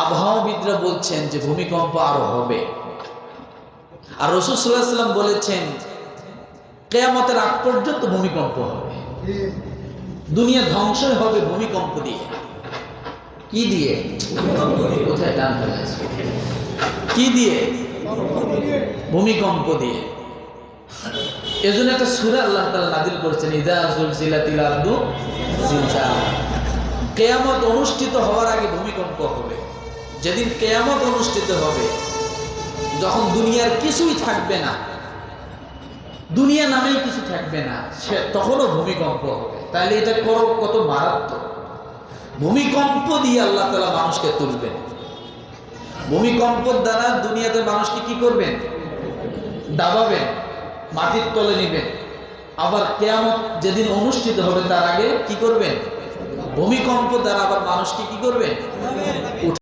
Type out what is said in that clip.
আবহাওয়াবিদরা বলছেন যে ভূমিকম্প আরো হবে। আর রাসূল সাল্লাল্লাহু আলাইহি ওয়াসাল্লাম বলেছেন কিয়ামতের আগ পর্যন্ত ভূমিকম্প হবে। দুনিয়া ধ্বংস হবে ভূমিকম্প দিয়ে। কি দিয়ে? কোথায় টান ফেলেছে? কি দিয়ে? ভূমিকম্প দিয়ে। এজন্য একটা সূরা আল্লাহ তাআলা নাযিল করেছেন, ইযা যুলজিলাতিল আরদু জিলজালাহা। কিয়ামত অনুষ্ঠিত হওয়ার আগে ভূমিকম্প হবে। যেদিন কিয়ামত অনুষ্ঠিত হবে, যখন দুনিয়ার কিছুই থাকবে না, দুনিয়া নামেই কিছু থাকবে না, তখনও ভূমিকম্প হবে। তাহলে এটা কত মারাত্মক। ভূমিকম্প দিয়ে আল্লাহ তাআলা মানুষকে তুলবেন। ভূমিকম্পের দ্বারা দুনিয়াতে মানুষকে কি করবেন? দাবাবেন, মাটির তলে নেবেন। আবার কিয়ামত যেদিন অনুষ্ঠিত হবে তার আগে কি করবেন? ভূমিকম্প দ্বারা আবার মানুষকে কি করবেন?